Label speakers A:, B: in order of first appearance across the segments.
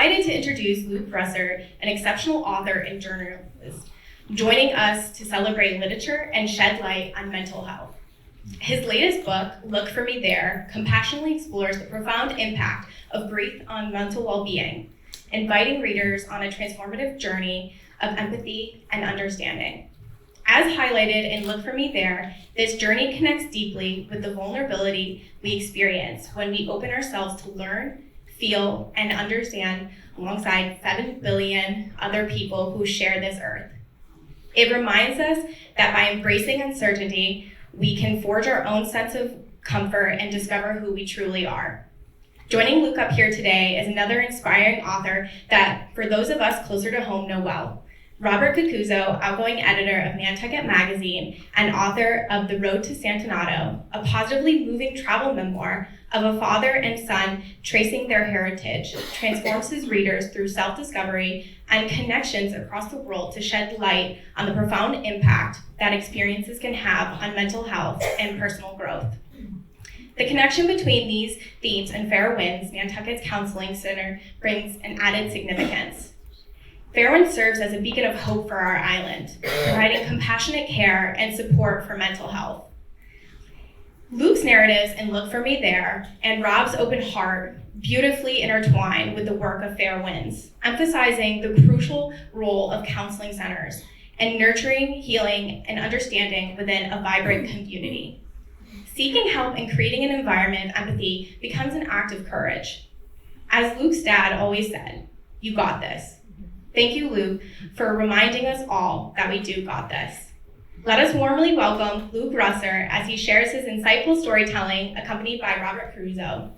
A: delighted to introduce Luke Russert, an exceptional author and journalist, joining us to celebrate literature and shed light on mental health. His latest book, Look For Me There, compassionately explores the profound impact of grief on mental well-being, inviting readers on a transformative journey of empathy and understanding. As highlighted in Look For Me There, this journey connects deeply with the vulnerability we experience when we open ourselves to learn, feel, and understand alongside 7 billion other people who share this earth. It reminds us that by embracing uncertainty, we can forge our own sense of comfort and discover who we truly are. Joining Luke up here today is another inspiring author that, for those of us closer to home, know well. Robert Cucuzzo, outgoing editor of Nantucket magazine and author of The Road to Santanato, a positively moving travel memoir of a father and son tracing their heritage, transforms his readers through self-discovery and connections across the world to shed light on the profound impact that experiences can have on mental health and personal growth. The connection between these themes and Fair Winds, Nantucket's counseling center, brings an added significance. Fair Winds serves as a beacon of hope for our island, providing compassionate care and support for mental health. Luke's narratives in Look For Me There and Rob's open heart beautifully intertwine with the work of Fair Winds, emphasizing the crucial role of counseling centers and nurturing, healing, and understanding within a vibrant community. Seeking help and creating an environment of empathy becomes an act of courage. As Luke's dad always said, "You got this." Thank you, Luke, for reminding us all that we do got this. Let us warmly welcome Luke Russert as he shares his insightful storytelling, accompanied by Robert Cucuzzo.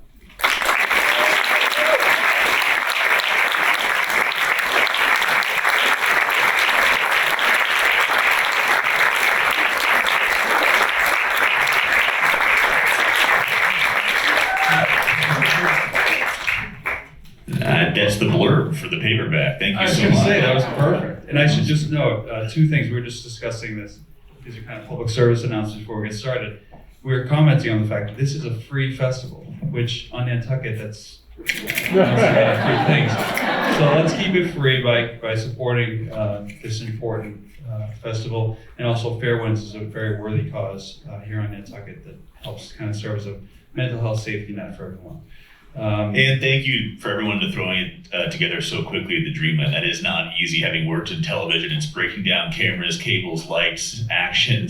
B: That's the blurb for the paperback. Thank you so much.
C: I was going to say, that was perfect. And I should just note, two things. We were just discussing this. These are kind of public service announcements before we get started. We were commenting on the fact that this is a free festival, which on Nantucket, that's a lot of free things. So let's keep it free by supporting this important festival. And also Fair Winds is a very worthy cause here on Nantucket that helps kind of serve as a mental health safety net for everyone.
B: And thank you for everyone to throwing it together so quickly at the Dreamland. That is not easy, having worked in television. It's breaking down cameras, cables, lights, action.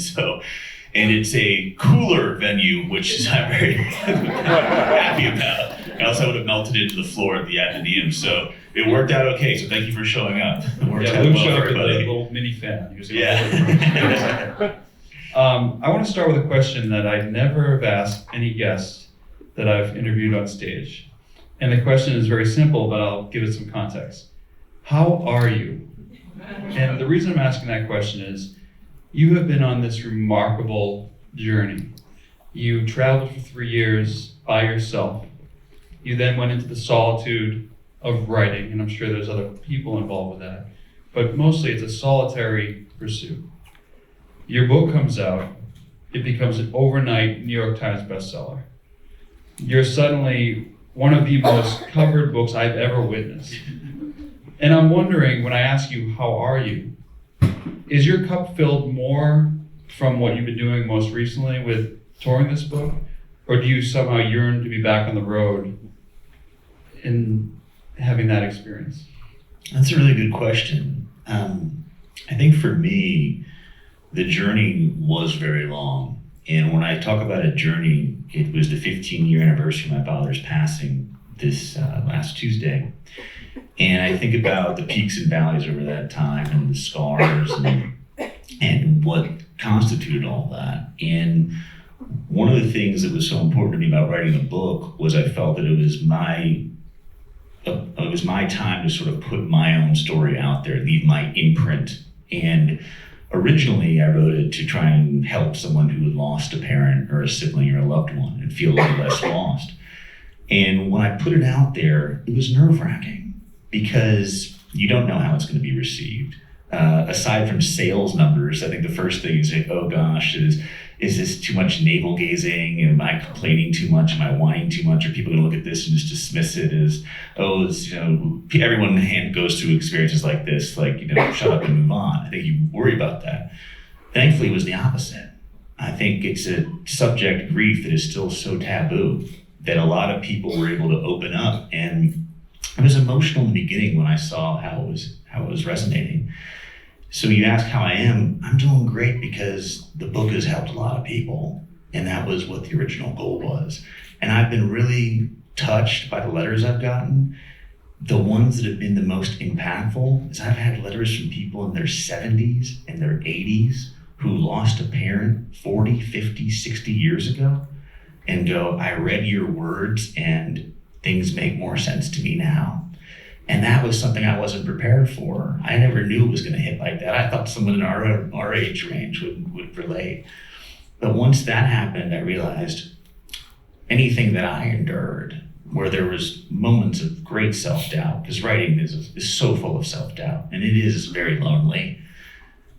B: And it's a cooler venue, which I'm very happy about. Else I would have melted into the floor at the Athenaeum. So it worked out okay. So thank you for showing up. It worked out
C: Luke
B: well
C: showed
B: for
C: up with a
B: everybody.
C: little mini fan.
B: Yeah.
C: I want to start with a question that I never have asked any guest that I've interviewed on stage. And the question is very simple, but I'll give it some context. How are you? And the reason I'm asking that question is, you have been on this remarkable journey. You traveled for 3 years by yourself. You then went into the solitude of writing, and I'm sure there's other people involved with that, but mostly it's a solitary pursuit. Your book comes out, it becomes an overnight New York Times bestseller. You're suddenly one of the most covered books I've ever witnessed. And I'm wondering, when I ask you, how are you? Is your cup filled more from what you've been doing most recently with touring this book? Or do you somehow yearn to be back on the road and having that experience?
B: That's a really good question. I think for me, the journey was very long. And when I talk about a journey, it was the 15-year anniversary of my father's passing this last Tuesday. And I think about the peaks and valleys over that time and the scars and what constituted all that. And one of the things that was so important to me about writing the book was I felt that it was my time to sort of put my own story out there, leave my imprint. And originally, I wrote it to try and help someone who had lost a parent or a sibling or a loved one and feel a little less lost. And when I put it out there, it was nerve-wracking because you don't know how it's going to be received. aside from sales numbers, I think the first thing is like, oh gosh, is this too much navel gazing? Am I complaining too much? Am I whining too much? Are people going to look at this and just dismiss it as, oh, it's, everyone goes through experiences like this, like, shut up and move on. I think you worry about that. Thankfully, it was the opposite. I think it's a subject, grief, that is still so taboo that a lot of people were able to open up. And I was emotional in the beginning when I saw how it was resonating. So you ask how I am, I'm doing great because the book has helped a lot of people. And that was what the original goal was. And I've been really touched by the letters I've gotten. The ones that have been the most impactful is I've had letters from people in their 70s and their 80s who lost a parent 40, 50, 60 years ago and go, I read your words and things make more sense to me now. And that was something I wasn't prepared for. I never knew it was going to hit like that. I thought someone in our age range would relate. But once that happened, I realized anything that I endured, where there was moments of great self-doubt, because writing is so full of self-doubt, and it is very lonely.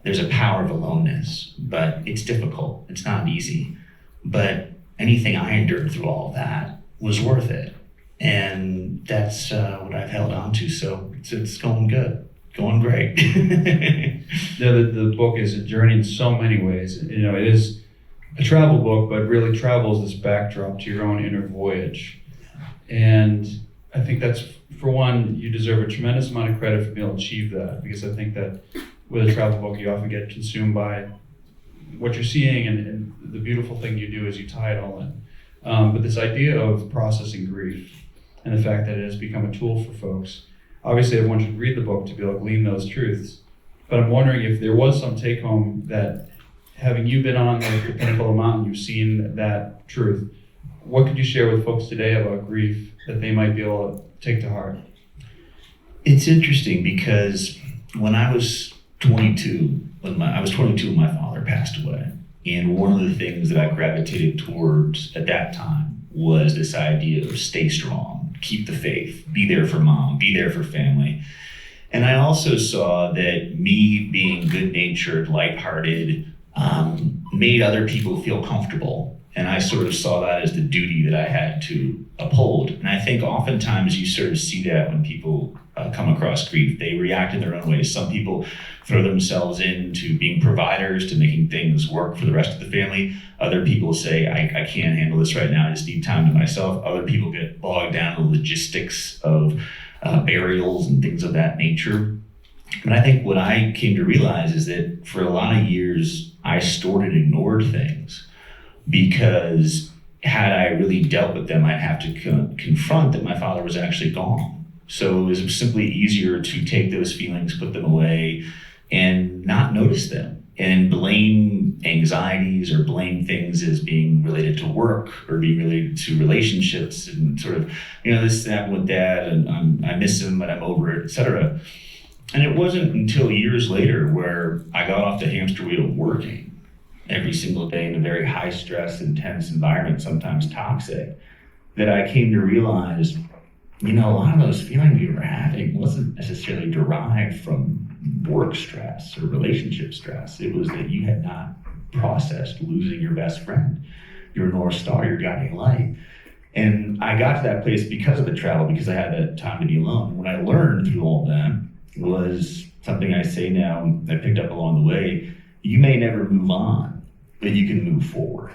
B: There's a power of aloneness, but it's difficult. It's not easy. But anything I endured through all of that was worth it. And that's what I've held on to. So it's going good, going great.
C: The book is a journey in so many ways. It is a travel book, but really travel is this backdrop to your own inner voyage. And I think that's, for one, you deserve a tremendous amount of credit for being able to achieve that, because I think that with a travel book, you often get consumed by what you're seeing, and the beautiful thing you do is you tie it all in. But this idea of processing grief and the fact that it has become a tool for folks, obviously everyone should read the book to be able to glean those truths. But I'm wondering if there was some take home that, having you been on the pinnacle of the mountain, you've seen that truth. What could you share with folks today about grief that they might be able to take to heart?
B: It's interesting because when I was 22, when my father passed away. And one of the things that I gravitated towards at that time was this idea of stay strong, keep the faith, be there for mom, be there for family. And I also saw that me being good-natured, lighthearted, made other people feel comfortable. And I sort of saw that as the duty that I had to uphold. And I think oftentimes you sort of see that when people come across grief. They react in their own ways. Some people throw themselves into being providers, to making things work for the rest of the family. Other people say, I can't handle this right now, I just need time to myself. Other people get bogged down in the logistics of burials and things of that nature. But I think what I came to realize is that for a lot of years, I stored and ignored things, because had I really dealt with them, I'd have to confront that my father was actually gone. So it was simply easier to take those feelings, put them away, and not notice them, and blame anxieties or blame things as being related to work or being related to relationships, and sort of, this happened with dad, and I miss him, but I'm over it, etc. And it wasn't until years later where I got off the hamster wheel of working every single day in a very high stress, intense environment, sometimes toxic, that I came to realize, a lot of those feelings you were having wasn't necessarily derived from work stress or relationship stress. It was that you had not processed losing your best friend, your North Star, your guiding light. And I got to that place because of the travel, because I had that time to be alone. What I learned through all that was something I say now, I picked up along the way: you may never move on, but you can move forward.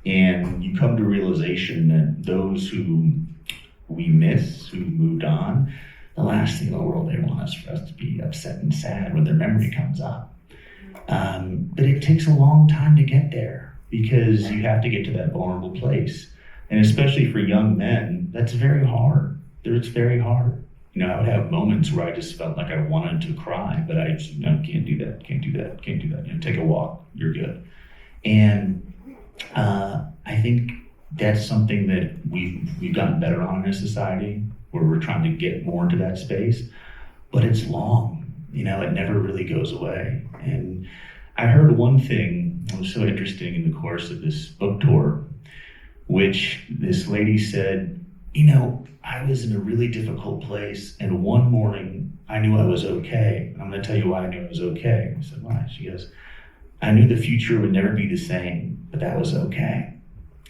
B: And you come to realization that those who we miss, who moved on, the last thing in the world they want is for us to be upset and sad when their memory comes up. But it takes a long time to get there, because you have to get to that vulnerable place. And especially for young men, that's very hard. It's very hard. I would have moments where I just felt like I wanted to cry, but I just, can't do that, can't do that, can't do that. Take a walk, you're good. And I think that's something that we've gotten better on in a society, where we're trying to get more into that space, but it's long, it never really goes away. And I heard one thing that was so interesting in the course of this book tour, which this lady said, I was in a really difficult place, and one morning I knew I was okay. And I'm going to tell you why I knew I was okay. I said, why? She goes, I knew the future would never be the same, but that was okay.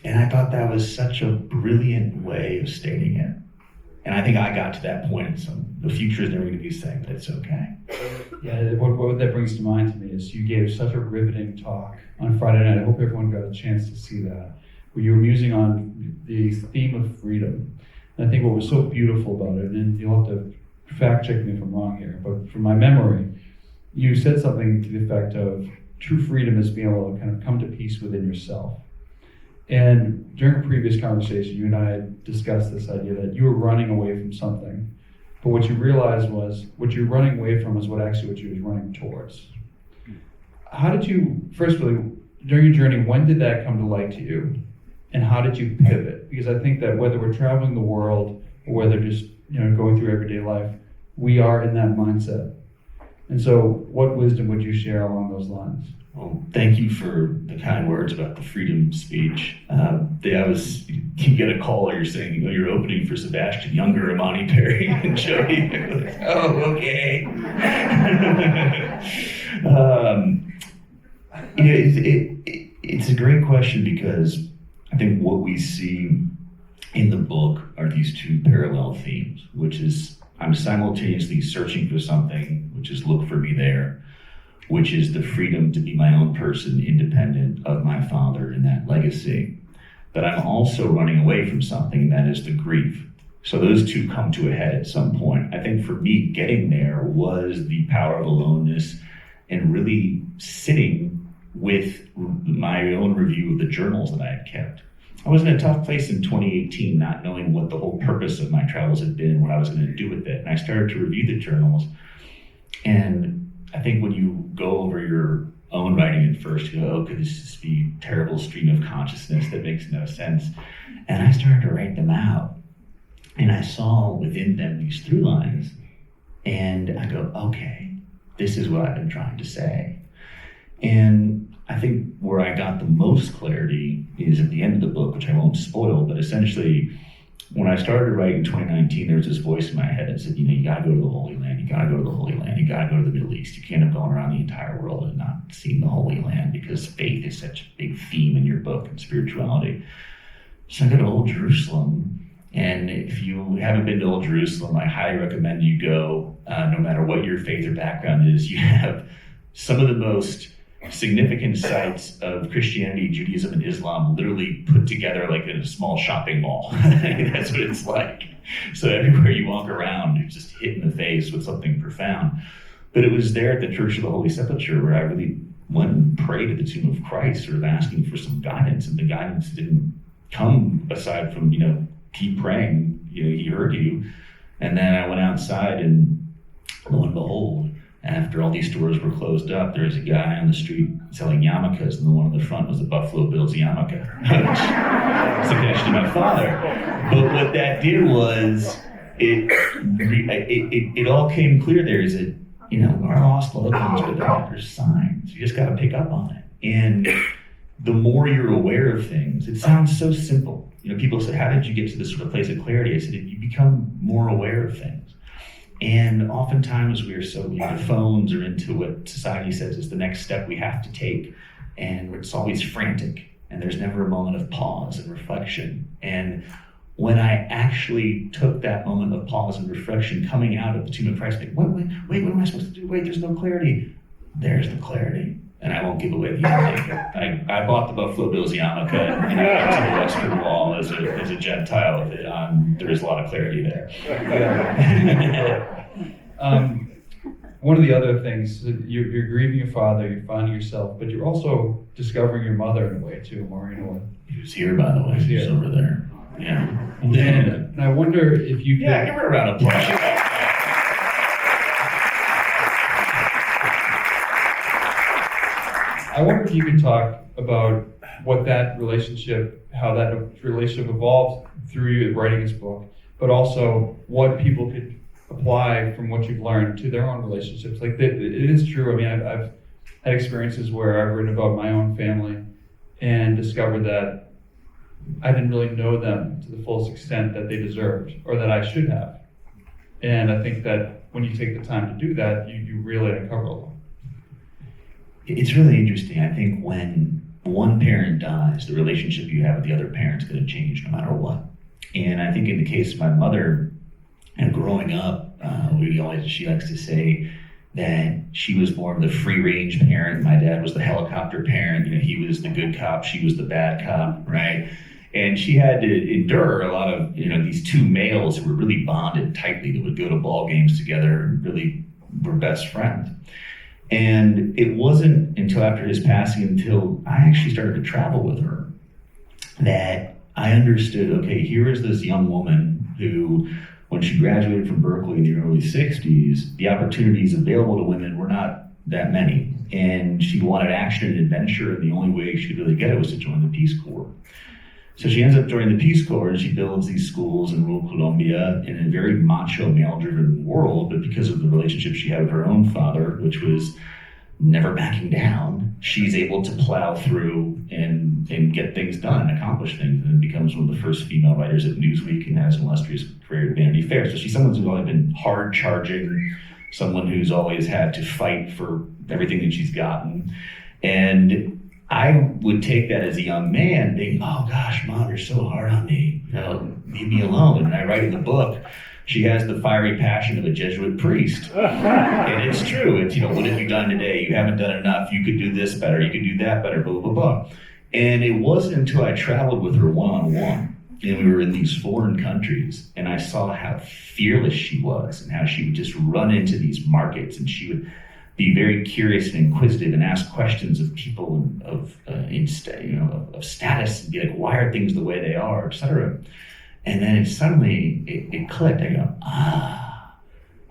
B: And I thought that was such a brilliant way of stating it. And I think I got to that point. So the future is never going to be the same, but it's okay.
C: Yeah, what that brings to mind to me is you gave such a riveting talk on Friday night. I hope everyone got a chance to see that, where you were musing on the theme of freedom. And I think what was so beautiful about it, and you'll have to fact check me if I'm wrong here, but from my memory, you said something to the effect of true freedom is being able to kind of come to peace within yourself. And during a previous conversation, you and I had discussed this idea that you were running away from something, but what you realized was what you're running away from is what you was running towards. How did you, first of all, during your journey, when did that come to light to you? And how did you pivot? Because I think that whether we're traveling the world or whether just going through everyday life, we are in that mindset. And so what wisdom would you share along those lines?
B: Well, thank you for the kind words about the freedom speech. You get a call, or you're saying, you're opening for Sebastian Younger, Imani Perry, and Jody. Like, oh, okay. It's a great question, because I think what we see in the book are these two parallel themes, which is I'm simultaneously searching for something, which is look for me there, which is the freedom to be my own person, independent of my father and that legacy. But I'm also running away from something, that is the grief. So those two come to a head at some point. I think for me, getting there was the power of aloneness and really sitting with my own review of the journals that I had kept. I was in a tough place in 2018, not knowing what the whole purpose of my travels had been, what I was going to do with it. And I started to review the journals. And I think when you go over your own writing at first, you go, oh, could this just be a terrible stream of consciousness that makes no sense? And I started to write them out. And I saw within them these through lines. And I go, okay, this is what I've been trying to say. And I think where I got the most clarity is at the end of the book, which I won't spoil, but essentially when I started to write in 2019, there was this voice in my head that said, you gotta go to the Holy Land, you gotta go to the Holy Land, you gotta go to the Middle East. You can't have gone around the entire world and not seen the Holy Land, because faith is such a big theme in your book and spirituality. So I go to Old Jerusalem, and if you haven't been to Old Jerusalem, I highly recommend you go, no matter what your faith or background is. You have some of the most significant sites of Christianity, Judaism, and Islam literally put together like in a small shopping mall. That's what it's like. So everywhere you walk around, you're just hit in the face with something profound. But it was there at the Church of the Holy Sepulchre where I really went and prayed at the tomb of Christ, sort of asking for some guidance, and the guidance didn't come aside from, keep praying, he heard you. And then I went outside, and lo and behold, after all these stores were closed up, there was a guy on the street selling yarmulkes, and the one on the front was a Buffalo Bills yarmulke, which was a connection to my father. But what that did was, it all came clear there is that, our lost loved ones with there's signs. You just got to pick up on it. And the more you're aware of things, it sounds so simple. People say, how did you get to this sort of place of clarity? I said, you become more aware of things. And oftentimes we are so into phones or into what society says is the next step we have to take. And it's always frantic. And there's never a moment of pause and reflection. And when I actually took that moment of pause and reflection coming out of the tomb of Christ, like, wait, what am I supposed to do? Wait, there's no clarity. There's the clarity. And I won't give away the ending. I bought the Buffalo Bills yarmulke and I went to the Western Wall as a Gentile with it. There is a lot of clarity there.
C: One of the other things, you're grieving your father, you're finding yourself, but you're also discovering your mother in a way too, Maureen.
B: He was here, by the way. He was over there. Yeah.
C: And I wonder if you could...
B: Yeah, give her a round of applause.
C: I wonder if you could talk about what that relationship, how that relationship evolved through you writing this book, but also what people could apply from what you've learned to their own relationships. Like, it is true. I mean, I've had experiences where I've written about my own family and discovered that I didn't really know them to the fullest extent that they deserved or that I should have. And I think that when you take the time to do that, you really uncover a lot.
B: It's really interesting. I think when one parent dies, the relationship you have with the other parent's going to change no matter what. And I think in the case of my mother, and growing up, she likes to say that she was more of the free range parent. My dad was the helicopter parent. He was the good cop, she was the bad cop, right? And she had to endure a lot of, these two males who were really bonded tightly, that would go to ball games together and really were best friends. And it wasn't until after his passing, until I actually started to travel with her, that I understood, okay, here is this young woman who, when she graduated from Berkeley in the early 60s, the opportunities available to women were not that many. And she wanted action and adventure, and the only way she could really get it was to join the Peace Corps. So she ends up joining the Peace Corps, and she builds these schools in rural Colombia in a very macho, male-driven world, but because of the relationship she had with her own father, which was never backing down, she's able to plow through and get things done and accomplish things, and becomes one of the first female writers at Newsweek and has an illustrious career at Vanity Fair. So she's someone who's always been hard-charging, someone who's always had to fight for everything that she's gotten. And I would take that as a young man, thinking, oh gosh, Mom, you're so hard on me. Leave me alone. And I write in the book, she has the fiery passion of a Jesuit priest. And it's true. It's, what have you done today? You haven't done enough. You could do this better. You could do that better, blah, blah, blah. And it wasn't until I traveled with her one-on-one, and we were in these foreign countries, and I saw how fearless she was and how she would just run into these markets, and she would be very curious and inquisitive and ask questions of people of status, and be like, why are things the way they are, etc. And then it clicked. I go,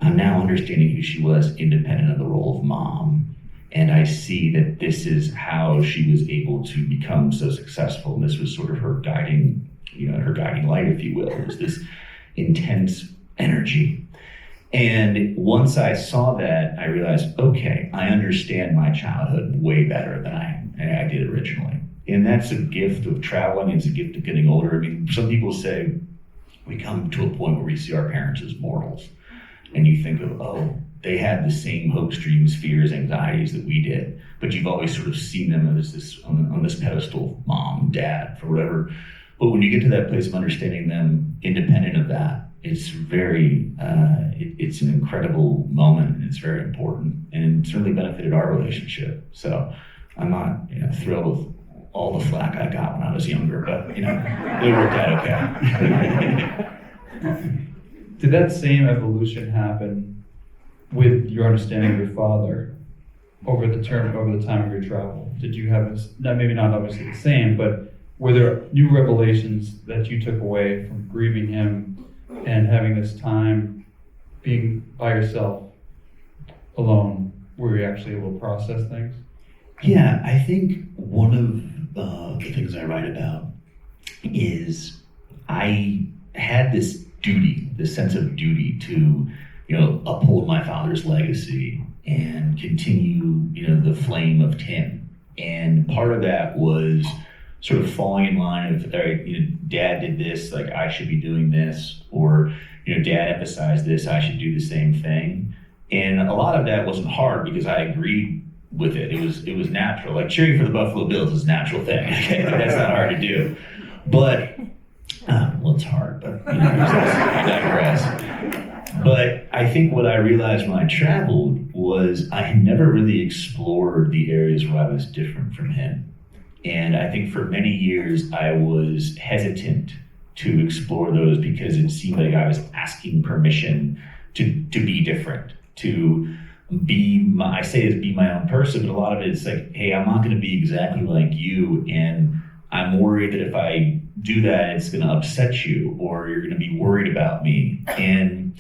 B: I'm now understanding who she was, independent of the role of mom. And I see that this is how she was able to become so successful. And this was sort of her guiding light, if you will. It was this intense energy. And once I saw that, I realized, okay, I understand my childhood way better than I did originally. And that's a gift of traveling. It's a gift of getting older. I mean, some people say we come to a point where we see our parents as mortals. And you think of, they had the same hopes, dreams, fears, anxieties that we did. But you've always sort of seen them as this on this pedestal, mom, dad, for whatever. But when you get to that place of understanding them independent of that, it's very, it's an incredible moment, and it's very important, and it's really benefited our relationship. So I'm not thrilled with all the flack I got when I was younger, but it worked out okay.
C: Did that same evolution happen with your understanding of your father over the time of your travel? Did you have maybe not obviously the same, but were there new revelations that you took away from grieving him and having this time being by yourself alone, were you actually able to process things?
B: Yeah, I think one of the things I write about is I had this sense of duty to, uphold my father's legacy and continue, the flame of Tim. And part of that was sort of falling in line of, all right, Dad did this, like I should be doing this, or Dad emphasized this, I should do the same thing. And a lot of that wasn't hard because I agreed with it. It was natural. Like cheering for the Buffalo Bills is a natural thing. Okay? That's not hard to do. But it's hard, but I digress. But I think what I realized when I traveled was I had never really explored the areas where I was different from him. And I think for many years I was hesitant to explore those because it seemed like I was asking permission to be different, to be my own person, but a lot of it is like, hey, I'm not going to be exactly like you, and I'm worried that if I do that, it's going to upset you, or you're going to be worried about me. And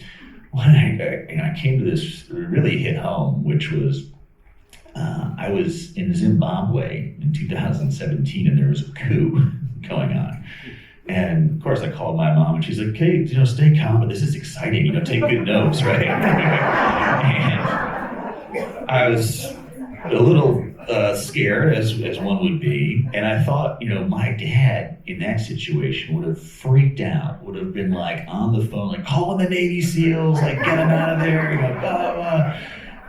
B: when I came to this, it really hit home, which was I was in Zimbabwe in 2017, and there was a coup going on. And of course, I called my mom, and she's like, "Hey, stay calm, but this is exciting. Take good notes, right?" And I was a little scared as one would be. And I thought, my dad in that situation would have freaked out, would have been like on the phone, like calling the Navy SEALs, like get them out of there, blah, blah, blah.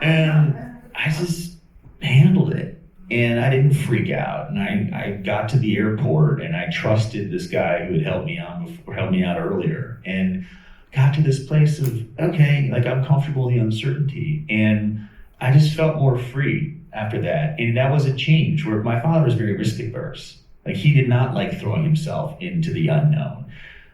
B: And I just handled it. And I didn't freak out. And I got to the airport and I trusted this guy who had helped me out earlier. And got to this place of, okay, like I'm comfortable in the uncertainty. And I just felt more free after that. And that was a change where my father was very risk averse. Like he did not like throwing himself into the unknown.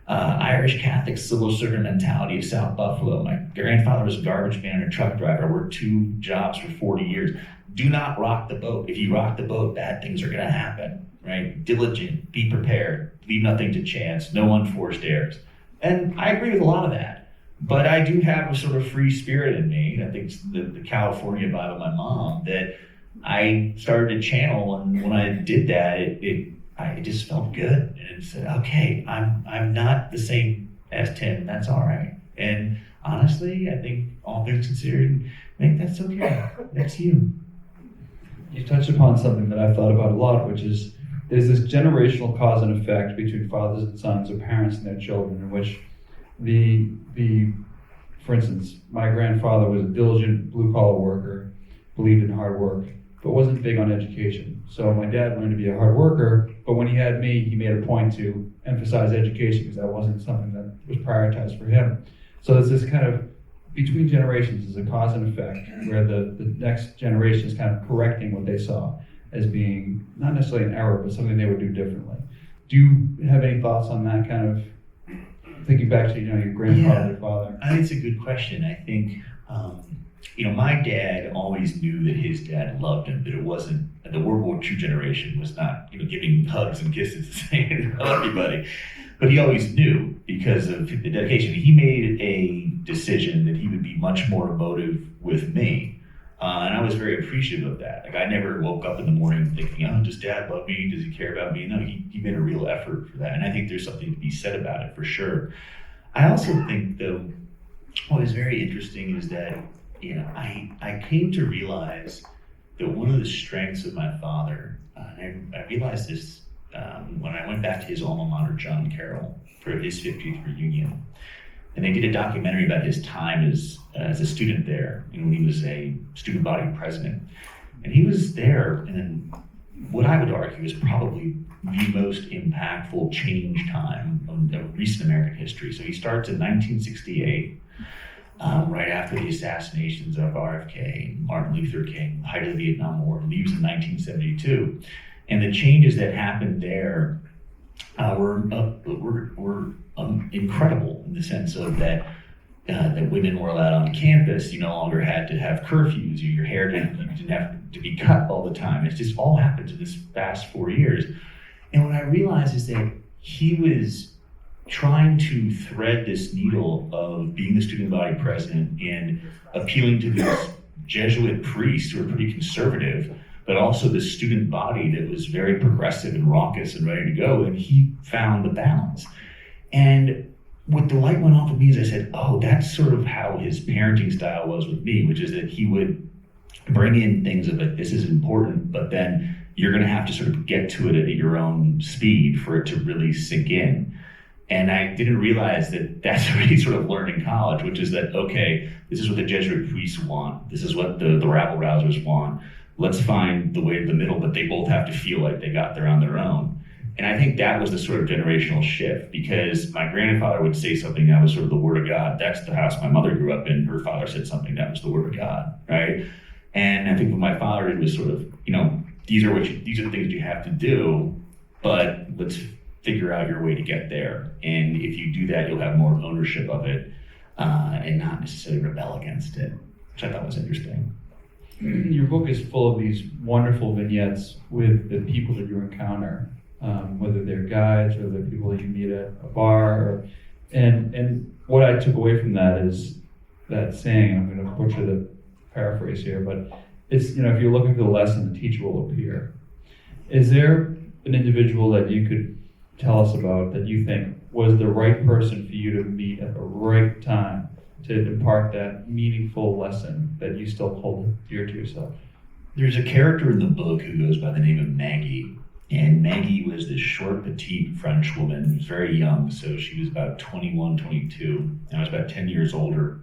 B: Irish Catholic civil servant mentality of South Buffalo. My grandfather was a garbage man and a truck driver. I worked 2 jobs for 40 years. Do not rock the boat. If you rock the boat, bad things are gonna happen, right? Diligent, be prepared, leave nothing to chance, no unforced errors. And I agree with a lot of that. But I do have a sort of free spirit in me. I think it's the California vibe of my mom that I started to channel, and when I did that, it just felt good. And it said, okay, I'm not the same as Tim. That's all right. And honestly, I think all things considered, I think that's okay. That's you.
C: You touched upon something that I've thought about a lot, which is there's this generational cause and effect between fathers and sons or parents and their children, in which for instance, my grandfather was a diligent blue-collar worker, believed in hard work, but wasn't big on education. So my dad learned to be a hard worker, but when he had me, he made a point to emphasize education because that wasn't something that was prioritized for him. So there's this kind of, between generations, is a cause and effect where the next generation is kind of correcting what they saw as being not necessarily an error, but something they would do differently. Do you have any thoughts on that kind of, thinking back to your grandfather, your father?
B: I think it's a good question. I think, my dad always knew that his dad loved him, but it wasn't, the World War II generation was not, giving hugs and kisses saying, I love everybody. But he always knew because of the dedication. He made a decision that he would be much more emotive with me. And I was very appreciative of that. Like I never woke up in the morning thinking, oh, does dad love me? Does he care about me? No, he made a real effort for that. And I think there's something to be said about it for sure. I also think though, what is very interesting is that, I came to realize that one of the strengths of my father, and I realized this when I went back to his alma mater, John Carroll, for his 50th reunion. And they did a documentary about his time as a student there, when he was a student body president. And he was there in what I would argue is probably the most impactful change time of recent American history. So he starts in 1968, right after the assassinations of RFK, Martin Luther King, the height of the Vietnam War, leaves in 1972. And the changes that happened there were incredible in the sense of that women were allowed on campus. You no longer had to have curfews. Your hair didn't have to be cut all the time. It's just all happened in this past 4 years. And what I realized is that he was trying to thread this needle of being the student body president and appealing to these Jesuit priests who were pretty conservative, but also the student body that was very progressive and raucous and ready to go. And he found the balance. And what the light went off with me is I said, oh, that's sort of how his parenting style was with me, which is that he would bring in things of like, this is important, but then you're gonna have to sort of get to it at your own speed for it to really sink in. And I didn't realize that that's what he sort of learned in college, which is that, okay, this is what the Jesuit priests want. This is what the rabble rousers want. Let's find the way to the middle, but they both have to feel like they got there on their own. And I think that was the sort of generational shift, because my grandfather would say something that was sort of the word of God. That's the house my mother grew up in. Her father said something that was the word of God, right? And I think what my father did was sort of, these are the things you have to do, but let's figure out your way to get there. And if you do that, you'll have more ownership of it and not necessarily rebel against it, which I thought was interesting.
C: Your book is full of these wonderful vignettes with the people that you encounter, whether they're guides or they're people that you meet at a bar. And what I took away from that is that saying, I'm going to butcher the paraphrase here, but it's, if you're looking for the lesson, the teacher will appear. Is there an individual that you could tell us about that you think was the right person for you to meet at the right time to impart that meaningful lesson that you still hold dear to yourself?
B: There's a character in the book who goes by the name of Maggie. And Maggie was this short, petite French woman who was very young. So she was about 21, 22. And I was about 10 years older.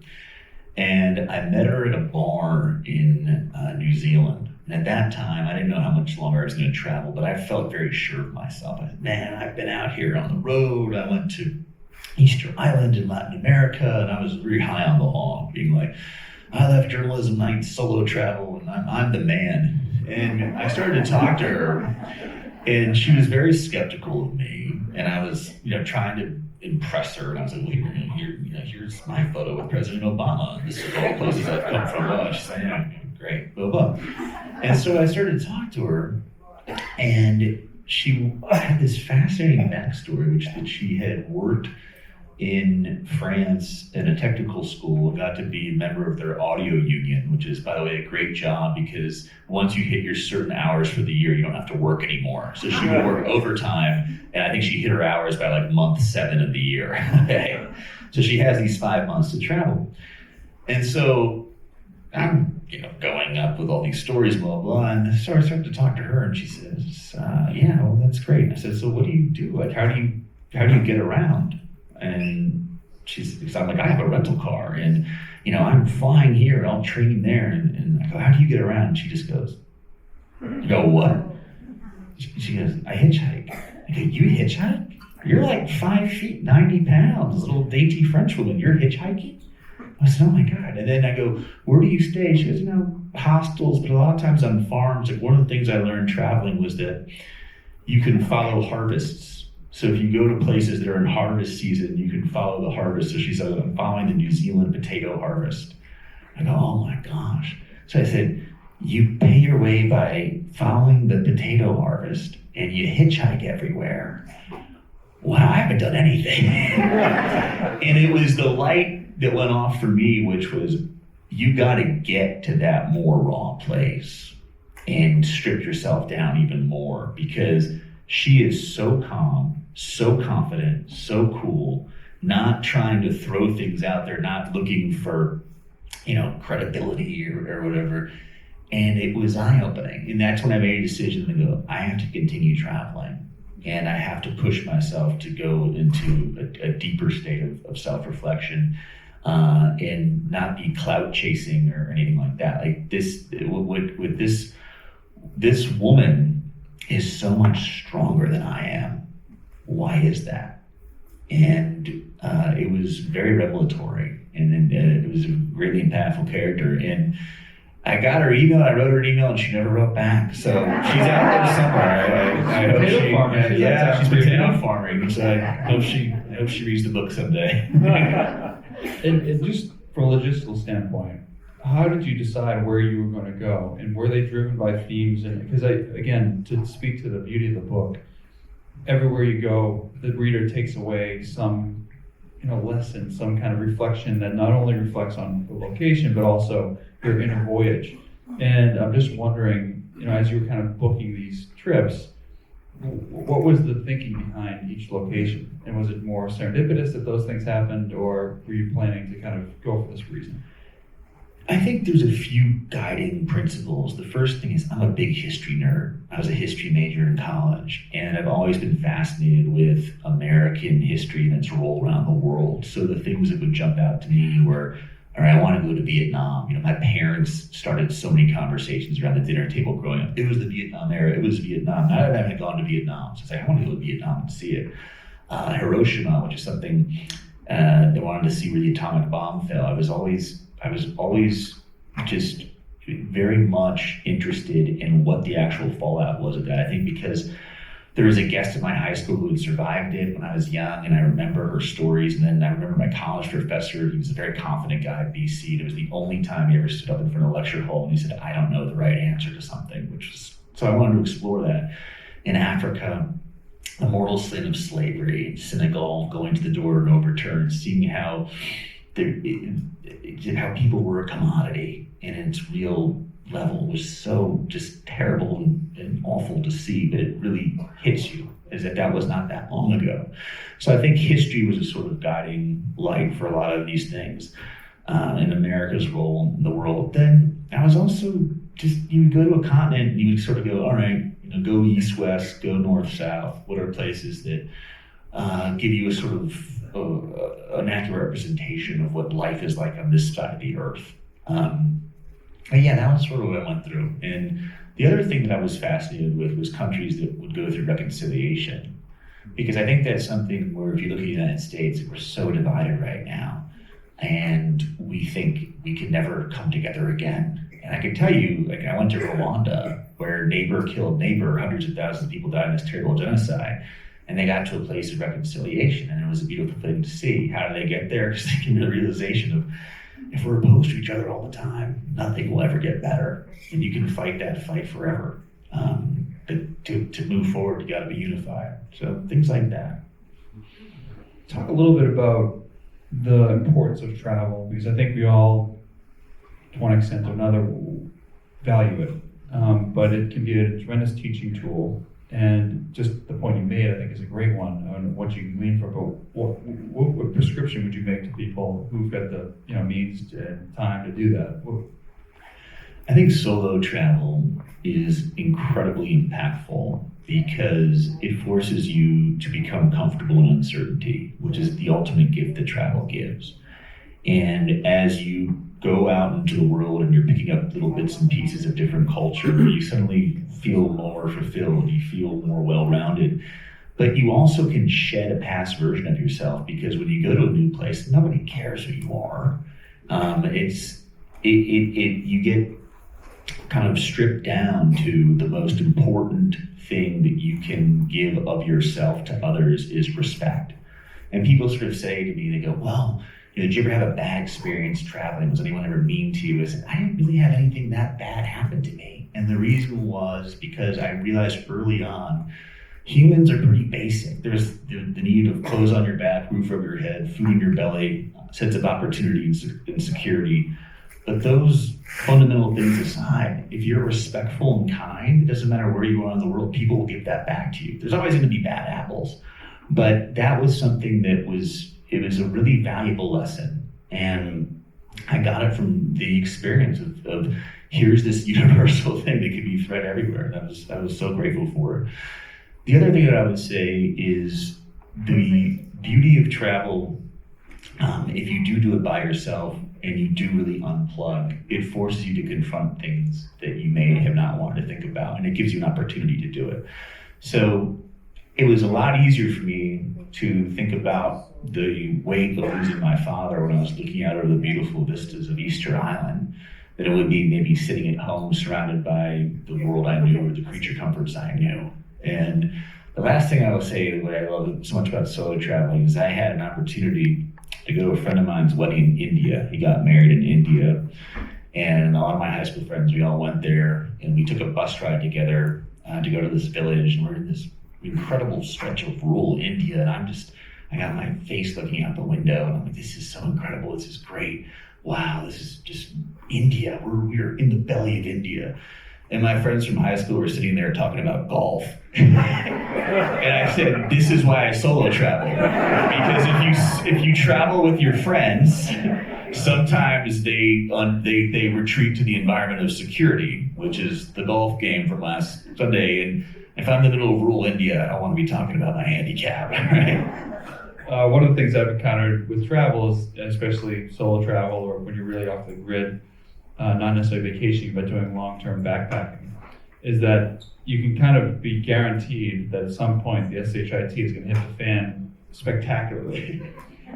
B: And I met her at a bar in New Zealand. And at that time, I didn't know how much longer I was going to travel, but I felt very sure of myself. I said, man, I've been out here on the road. I went to Easter Island in Latin America, and I was really high on the hog, being like, I left journalism, I solo travel, and I'm the man. And I started to talk to her, and she was very skeptical of me. And I was, trying to impress her. And I was like, well, here's my photo with President Obama. And this is all the places I've come from. Oh, she's like, yeah, great, blah, blah. And so I started to talk to her, and she had this fascinating backstory, which that she had worked in France at a technical school and got to be a member of their audio union, which is, by the way, a great job because once you hit your certain hours for the year, you don't have to work anymore. So she would work overtime, and I think she hit her hours by like month 7 of the year. Okay, so she has these 5 months to travel. And so I'm, going up with all these stories, blah, blah, and so I started to talk to her, and she says, yeah, well, that's great. I said, so what do you do? Like, how do you get around? And I'm like, I have a rental car, and I'm flying here, and I'll train there. And I go, how do you get around? And she just goes, I go, what? She goes, I hitchhike. I go, you hitchhike? You're like 5 feet, 90 pounds, little dainty French woman. You're hitchhiking? I said, oh my God. And then I go, where do you stay? She goes, hostels, but a lot of times on farms. Like one of the things I learned traveling was that you can follow harvests. So if you go to places that are in harvest season, you can follow the harvest. So she said, I'm following the New Zealand potato harvest. I go, oh my gosh. So I said, you pay your way by following the potato harvest and you hitchhike everywhere. Wow, I haven't done anything. And it was the light that went off for me, which was, you got to get to that more raw place and strip yourself down even more, because she is so calm, so confident, so cool, not trying to throw things out there, not looking for, credibility or whatever. And it was eye-opening. And that's when I made a decision to go, I have to continue traveling. And I have to push myself to go into a deeper state of self-reflection and not be clout chasing or anything like that. Like with this woman is so much stronger than I am. Why is that? And it was very revelatory, and it was a really impactful character. And I got her email, I wrote her an email, and she never wrote back. So she's out there somewhere. I hope she's potato farming. So I hope she reads the book someday.
C: And just from a logistical standpoint, how did you decide where you were going to go, and were they driven by themes? And because again, to speak to the beauty of the book, everywhere you go, the reader takes away some, lesson, some kind of reflection that not only reflects on the location, but also your inner voyage. And I'm just wondering, as you were kind of booking these trips, what was the thinking behind each location? And was it more serendipitous that those things happened, or were you planning to kind of go for this reason?
B: I think there's a few guiding principles. The first thing is, I'm a big history nerd. I was a history major in college, and I've always been fascinated with American history and its role around the world. So the things that would jump out to me were, all right, I want to go to Vietnam. My parents started so many conversations around the dinner table growing up. It was the Vietnam era. It was Vietnam. None of them had gone to Vietnam. So it's like, I want to go to Vietnam and see it. Hiroshima, which is something they wanted to see where the atomic bomb fell. I was always just very much interested in what the actual fallout was of that. I think because there was a guest at my high school who had survived it when I was young, and I remember her stories. And then I remember my college professor, he was a very confident guy at BC. It was the only time he ever stood up in front of a lecture hall and he said, I don't know the right answer to something, so I wanted to explore that. In Africa, the mortal sin of slavery, Senegal, going to the door and overturn, seeing how people were a commodity in its real level was so just terrible and awful to see, but it really hits you, is that was not that long ago. So I think history was a sort of guiding light for a lot of these things. in America's role in the world, then I was also just, you would go to a continent and you would sort of go, all right, go east, west, go north, south. What are places that give you a sort of an accurate representation of what life is like on this side of the earth? But yeah, that was sort of what I went through. And the other thing that I was fascinated with was countries that would go through reconciliation. Because I think that's something where if you look at the United States, we're so divided right now. And we think we can never come together again. And I can tell you, like, I went to Rwanda, where neighbor killed neighbor, hundreds of thousands of people died in this terrible genocide. And they got to a place of reconciliation, and it was a beautiful thing to see. How did they get there? Because they came to the realization of, if we're opposed to each other all the time, nothing will ever get better. And you can fight that fight forever. But to move forward, you gotta be unified. So things like that.
C: Talk a little bit about the importance of travel, because I think we all, to one extent or another, value it. But it can be a tremendous teaching tool. And just the point you made, I think, is a great one on what you can glean from. But what prescription would you make to people who've got the means and time to do that?
B: I think solo travel is incredibly impactful because it forces you to become comfortable in uncertainty, which is the ultimate gift that travel gives. And as you go out into the world and you're picking up little bits and pieces of different culture, you suddenly feel more fulfilled, you feel more well-rounded. But you also can shed a past version of yourself, because when you go to a new place, nobody cares who you are. You get kind of stripped down to the most important thing that you can give of yourself to others is respect. And people sort of say to me, they go, well, did you ever have a bad experience traveling? Was anyone ever mean to you? I said, I didn't really have anything that bad happen to me. And the reason was because I realized early on, humans are pretty basic. There's the need of clothes on your back, roof over your head, food in your belly, sense of opportunity and security. But those fundamental things aside, if you're respectful and kind, it doesn't matter where you are in the world, people will give that back to you. There's always going to be bad apples. But that was something it was a really valuable lesson. And I got it from the experience of here's this universal thing that could be thread everywhere. I was so grateful for it. The other thing that I would say is the beauty of travel, if you do it by yourself and you do really unplug, it forces you to confront things that you may have not wanted to think about, and it gives you an opportunity to do it. So it was a lot easier for me to think about the weight of losing my father when I was looking out over the beautiful vistas of Easter Island than it would be maybe sitting at home surrounded by the world I knew or the creature comforts I knew. And the last thing I will say, what I love so much about solo traveling, is I had an opportunity to go to a friend of mine's wedding in India. He got married in India, and a lot of my high school friends, we all went there, and we took a bus ride together to go to this village, and we're in this incredible stretch of rural India, and I got my face looking out the window, and I'm like, this is so incredible, this is great. Wow, this is just India. We're in the belly of India. And my friends from high school were sitting there talking about golf. And I said, this is why I solo travel. Because if you travel with your friends, sometimes they retreat to the environment of security, which is the golf game from last Sunday. And if I'm in the middle of rural India, I don't want to be talking about my handicap, right?
C: One of the things I've encountered with travel is, especially solo travel or when you're really off the grid, not necessarily vacationing, but doing long-term backpacking, is that you can kind of be guaranteed that at some point the SHIT is going to hit the fan spectacularly.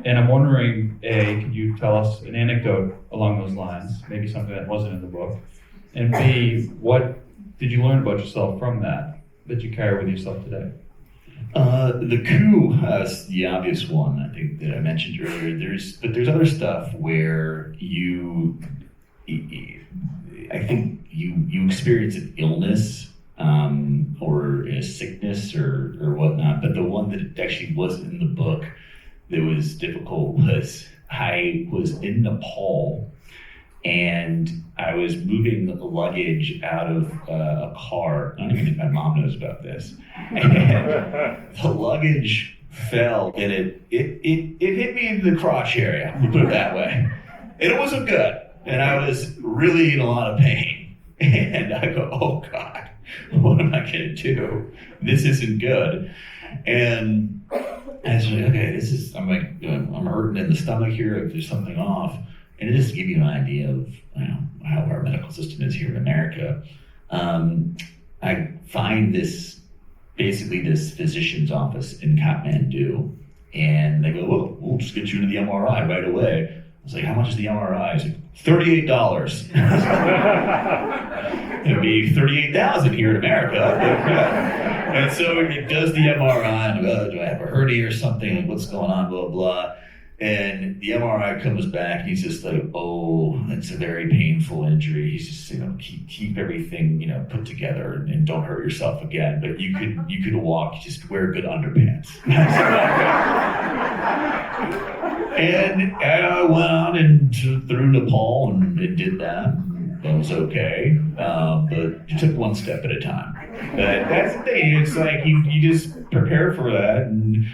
C: And I'm wondering, A, could you tell us an anecdote along those lines, maybe something that wasn't in the book? And B, what did you learn about yourself from that you carry with yourself today?
B: The coup is the obvious one, I think, that I mentioned earlier. There's other stuff where I think you experience an illness or a sickness or whatnot, but the one that actually wasn't in the book that was difficult was I was in Nepal and I was moving luggage out of a car. I don't even think my mom knows about this. And the luggage fell and it hit me in the crotch area, we'll put it that way. And it wasn't good. And I was really in a lot of pain. And I go, oh God, what am I gonna do? This isn't good. And I was like, okay, I'm hurting in the stomach here, like there's something off. And just to give you an idea of how our medical system is here in America, I find this physician's office in Kathmandu, and they go, well, we'll just get you into the MRI right away. I was like, how much is the MRI? He's like, $38. It'd be $38,000 here in America. And so it does the MRI, and I go, do I have a hernia or something? Like, what's going on? Blah, blah. And the MRI comes back, and he's just like, oh, it's a very painful injury. He's just, keep everything, put together and don't hurt yourself again. But you could walk, just wear good underpants. And I went out and through Nepal and did that. That was okay, but you took one step at a time. But that's the thing. It's like you just prepare for that, and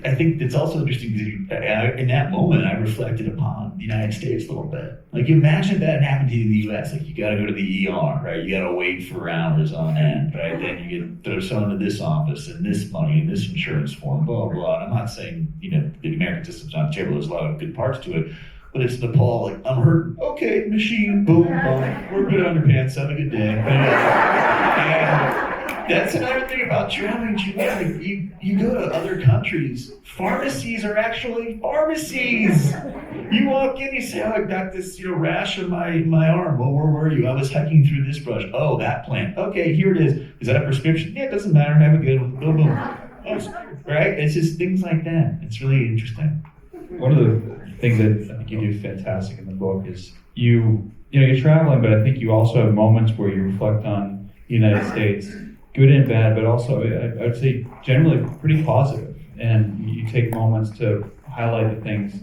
B: I think it's also interesting because in that moment I reflected upon the United States a little bit. Like, imagine that happened to you in the U.S. Like, you got to go to the ER, right? You got to wait for hours on end, right? Then you get thrown into this office and this money and this insurance form, blah blah. And I'm not saying the American system's not terrible. There's a lot of good parts to it. But it's Nepal, like, I'm hurt. Okay, machine, boom, boom. We're good underpants. Have a good day. And that's another thing about traveling. You go to other countries. Pharmacies are actually pharmacies. You walk in, you say, oh, I got this rash on my arm. Well, where were you? I was hiking through this brush. Oh, that plant. Okay, here it is. Is that a prescription? Yeah, it doesn't matter. Have a good one. Boom, boom. Right? It's just things like that. It's really interesting.
C: One of the things that I think you do fantastic in the book is you're traveling, but I think you also have moments where you reflect on the United States, good and bad, but also I would say generally pretty positive. And you take moments to highlight the things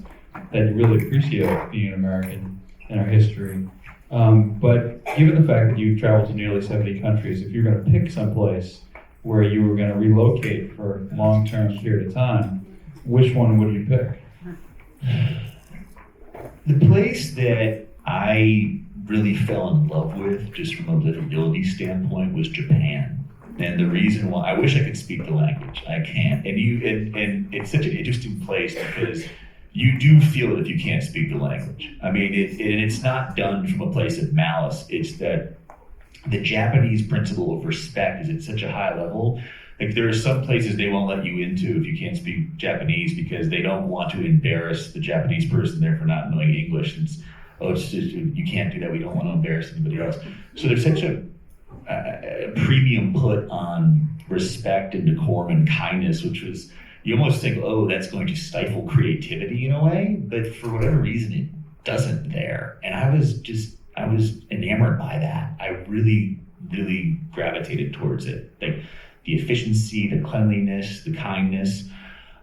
C: that you really appreciate being an American in our history. But given the fact that you've traveled to nearly 70 countries, if you're going to pick someplace where you were going to relocate for a long-term period of time, which one would you pick?
B: The place that I really fell in love with, just from a livability standpoint, was Japan. And the reason why, I wish I could speak the language. I can't. And it's such an interesting place because you do feel it if you can't speak the language. I mean, it's not done from a place of malice. It's that the Japanese principle of respect is at such a high level. Like, there are some places they won't let you into if you can't speak Japanese because they don't want to embarrass the Japanese person there for not knowing English. It's just, you can't do that. We don't want to embarrass anybody else. So there's such a premium put on respect and decorum and kindness, which was, you almost think, oh, that's going to stifle creativity in a way, but for whatever reason, it doesn't there. And I was enamored by that. I really, really gravitated towards it. Like, the efficiency, the cleanliness, the kindness.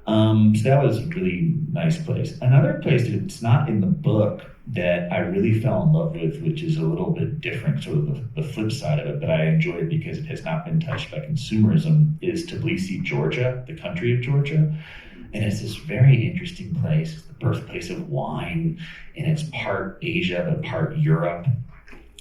B: So that was a really nice place. Another place that's not in the book that I really fell in love with, which is a little bit different, sort of the flip side of it, but I enjoy it because it has not been touched by consumerism, is Tbilisi, Georgia, the country of Georgia. And it's this very interesting place. It's the birthplace of wine, and it's part Asia, but part Europe.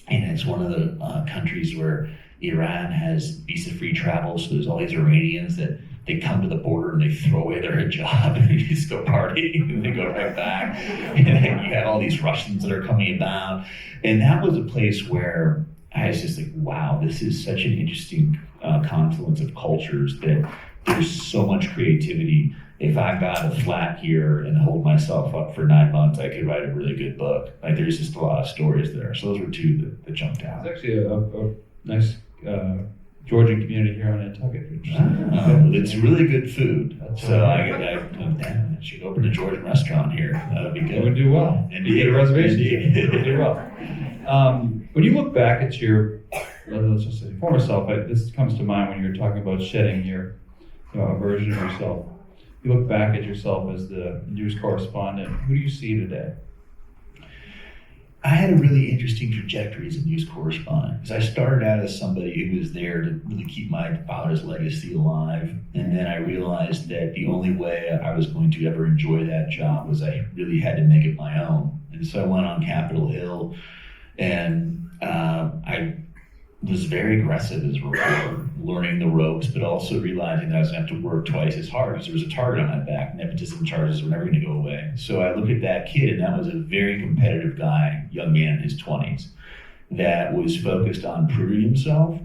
B: And it's one of the countries where Iran has visa-free travel, so there's all these Iranians that they come to the border and they throw away their hijab and they just go party and they go right back. And then you have all these Russians that are coming about. And that was a place where I was just like, wow, this is such an interesting confluence of cultures that there's so much creativity. If I got a flat here and hold myself up for 9 months, I could write a really good book. Like, there's just a lot of stories there. So those were two that jumped out.
C: It's actually a nice Georgian community here on Nantucket.
B: It's really good food. So I should open a Georgian restaurant here. That would be good.
C: It would do well.
B: Indeed.
C: You get a reservation.
B: Indeed.
C: It would do well. When you look back at your, let's just say, former self, this comes to mind when you were talking about shedding your version of yourself. You look back at yourself as the news correspondent. Who do you see today?
B: I had a really interesting trajectory as a news correspondent, because I started out as somebody who was there to really keep my father's legacy alive, and then I realized that the only way I was going to ever enjoy that job was I really had to make it my own. And so I went on Capitol Hill, and I was very aggressive as a reporter, learning the ropes, but also realizing that I was going to have to work twice as hard because there was a target on my back. Nepotism charges were never going to go away. So I looked at that kid, and that was a very competitive guy, young man in his 20s, that was focused on proving himself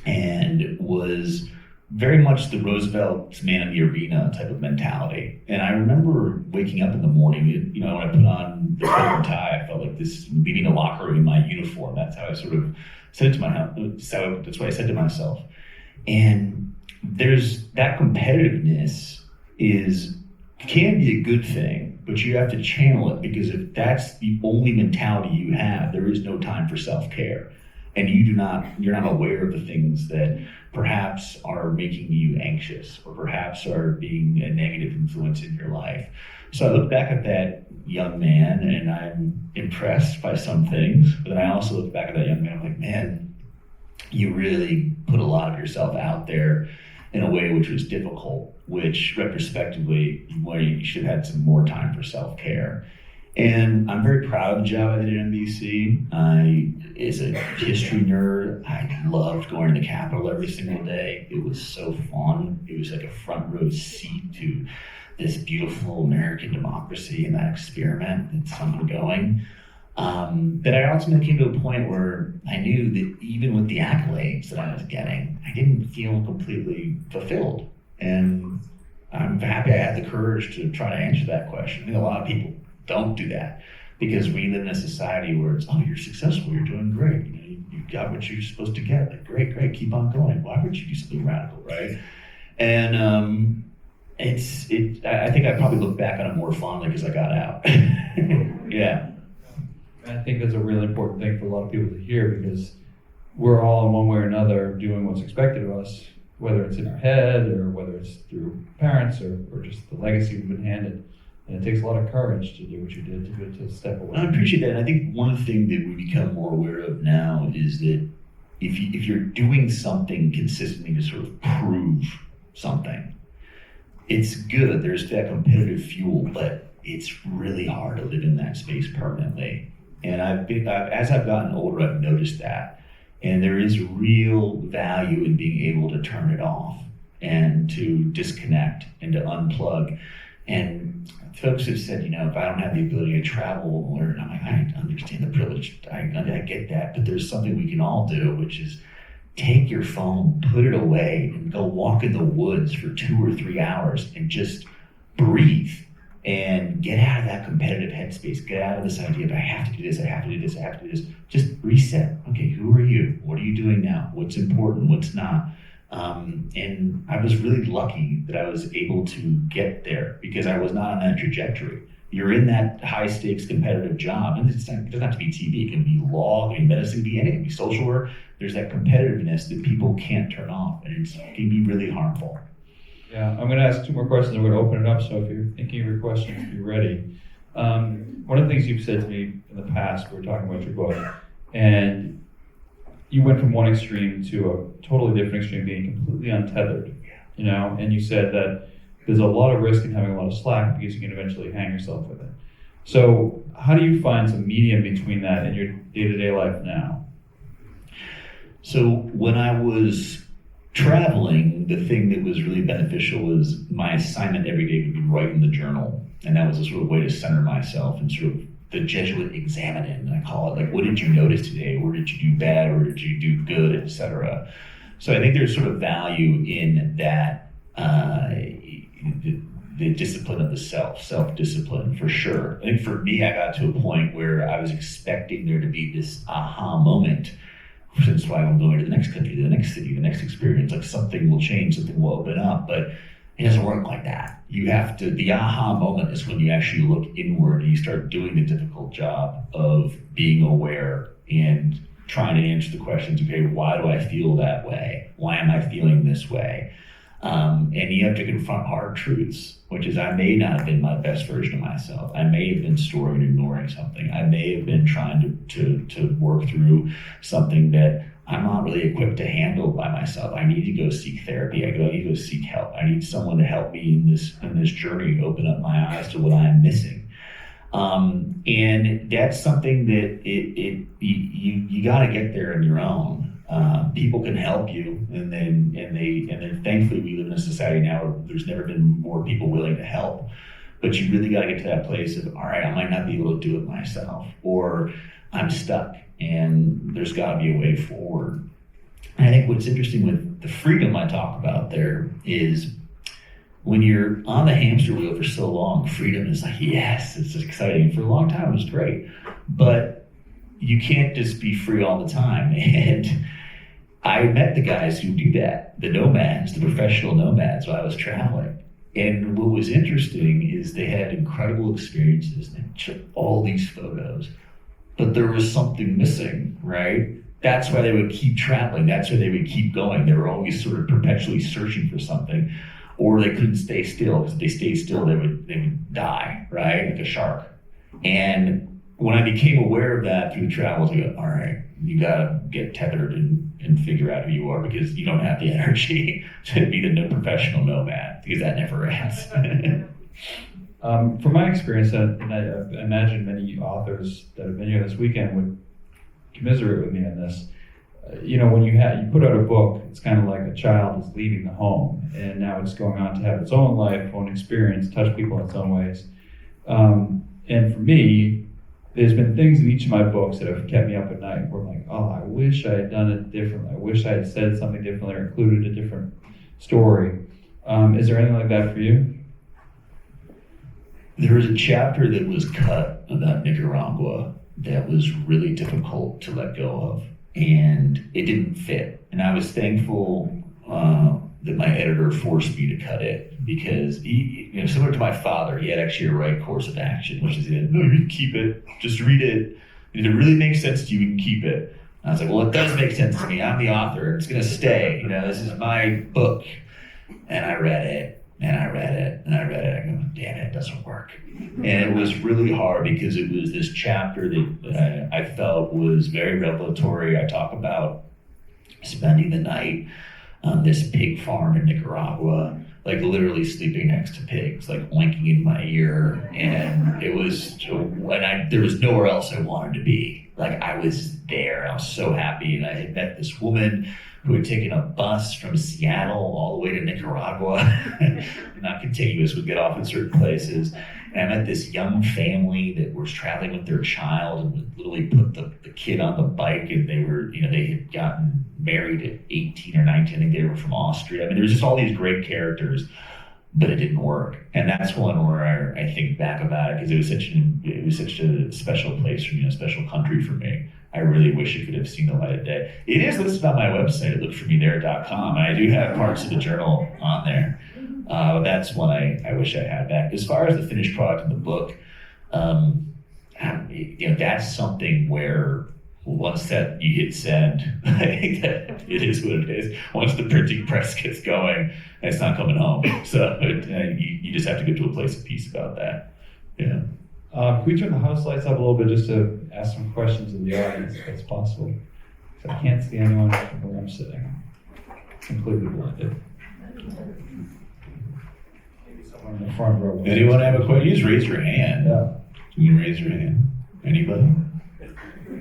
B: and was very much the Roosevelt's man in the arena type of mentality. And I remember waking up in the morning, you know, when I put on the coat and tie, I felt like this, leaving the locker room in my uniform. That's how I sort of said it to so that's what I said to myself. And there's that competitiveness can be a good thing, but you have to channel it, because if that's the only mentality you have, there is no time for self-care. And you're not aware of the things that perhaps are making you anxious, or perhaps are being a negative influence in your life. So I look back at that young man and I'm impressed by some things, but then I also look back at that young man, I'm like, man, you really put a lot of yourself out there in a way which was difficult, which retrospectively, you should have had some more time for self-care. And I'm very proud of the job I did at NBC. As a history nerd, I loved going to the Capitol every single day. It was so fun. It was like a front row seat to this beautiful American democracy and that experiment that's ongoing. But I ultimately came to a point where I knew that even with the accolades that I was getting, I didn't feel completely fulfilled. And I'm happy I had the courage to try to answer that question. I think a lot of people don't do that, because we live in a society where it's, oh, you're successful, you're doing great, you got what you're supposed to get, like, great, keep on going. Why would you do something radical, right? And I think I probably look back on it more fondly because I got out. Yeah.
C: I think that's a really important thing for a lot of people to hear, because we're all in one way or another doing what's expected of us, whether it's in our head or whether it's through parents or just the legacy we've been handed. And it takes a lot of courage to do what you did, to step away.
B: I appreciate that. And I think one thing that we become more aware of now is that if you're doing something consistently to sort of prove something, it's good. There's that competitive fuel, but it's really hard to live in that space permanently. And as I've gotten older, I've noticed that. And there is real value in being able to turn it off and to disconnect and to unplug. And folks have said, if I don't have the ability to travel, or I'm like, I understand the privilege, I get that, but there's something we can all do, which is take your phone, put it away, and go walk in the woods for 2 or 3 hours and just breathe and get out of that competitive headspace. Get out of this idea of I have to do this, I have to do this, I have to do this. Just reset. Okay, who are you? What are you doing now? What's important? What's not? And I was really lucky that I was able to get there, because I was not on that trajectory. You're in that high stakes competitive job, and it doesn't have to be TV, it can be law, it can be medicine, it can be anything, it can be social work. There's that competitiveness that people can't turn off, and it can be really harmful.
C: Yeah, I'm going to ask 2 more questions. I'm going to open it up, so if you're thinking of your questions, be ready. One of the things you've said to me in the past, we were talking about your book, and you went from one extreme to a totally different extreme, being completely untethered, and you said that there's a lot of risk in having a lot of slack because you can eventually hang yourself with it. So how do you find some medium between that and your day-to-day life now?
B: So when I was traveling, the thing that was really beneficial was my assignment every day would be write in the journal. And that was a sort of way to center myself and sort of the Jesuit examine, I call it, like, what did you notice today? Where did you do bad? Where did you do good, etc.? So I think there's sort of value in that, the discipline of the self-discipline, for sure. I think for me, I got to a point where I was expecting there to be this aha moment, since why I'm going to the next country, the next city, the next experience, like something will change, something will open up, but it doesn't work like that. You have to, the aha moment is when you actually look inward and you start doing the difficult job of being aware and trying to answer the questions, okay, why do I feel that way? Why am I feeling this way? And you have to confront hard truths, which is I may not have been my best version of myself. I may have been storing and ignoring something. I may have been trying to work through something that I'm not really equipped to handle by myself. I need to go seek therapy. I need to go seek help. I need someone to help me in this journey, open up my eyes to what I'm missing. And that's something that you got to get there on your own. People can help you, and then thankfully we live in a society now where there's never been more people willing to help. But you really got to get to that place of, all right, I might not be able to do it myself, or I'm stuck, and there's got to be a way forward. And I think what's interesting with the freedom I talk about there is when you're on the hamster wheel for so long, freedom is like, yes, it's exciting. For a long time, it was great. But you can't just be free all the time. And I met the guys who do that, the nomads, the professional nomads while I was traveling. And what was interesting is they had incredible experiences. They took all these photos, but there was something missing, right? That's why they would keep traveling. That's why they would keep going. They were always sort of perpetually searching for something, or they couldn't stay still, because if they stayed still, they would die, right? Like a shark. And when I became aware of that through the travels, I go, all right, you gotta get tethered and figure out who you are, because you don't have the energy to be the professional nomad, because that never ends.
C: From my experience, and I imagine many authors that have been here this weekend would commiserate with me on this. When you put out a book, it's kind of like a child is leaving the home, and now it's going on to have its own life, own experience, touch people in its own ways. And for me, there's been things in each of my books that have kept me up at night where I'm like, oh, I wish I had done it differently. I wish I had said something differently or included a different story. Is there anything like that for you?
B: There was a chapter that was cut about Nicaragua that was really difficult to let go of, and it didn't fit. And I was thankful that my editor forced me to cut it, because he, similar to my father, he had actually a right course of action, which is, no, you can keep it, just read it. If it really makes sense to you, you can keep it. And I was like, well, it does make sense to me. I'm the author, and it's gonna stay. This is my book. And I read it, and I read it, and I read it. I go, damn it doesn't work. And it was really hard, because it was this chapter that I felt was very revelatory. I talk about spending the night on this pig farm in Nicaragua, like literally sleeping next to pigs, like oinking in my ear. And it was, there was nowhere else I wanted to be. Like, I was there, I was so happy. And I had met this woman who had taken a bus from Seattle all the way to Nicaragua, not contiguous, would get off in certain places. And I met this young family that was traveling with their child, and would literally put the kid on the bike, and they were, they had gotten married at 18 or 19. I think they were from Austria. I mean, there was just all these great characters, but it didn't work. And that's one where I think back about it, because it was such a special place for me, a special country for me. I really wish it could have seen the light of day. It is listed on my website, lookformethere.com, and I do have parts of the journal on there. That's one I wish I had back. As far as the finished product of the book, that's something where once that you hit send, I think that it is what it is. Once the printing press gets going, it's not coming home. So you just have to get to a place of peace about that. Yeah.
C: Can we turn the house lights up a little bit just to ask some questions of the audience, if that's possible? Because I can't see anyone from where I'm sitting. Completely blinded. Maybe someone in the front row.
B: Anyone have a question? You just raise your hand.
C: Yeah.
B: You can raise your hand. Anybody?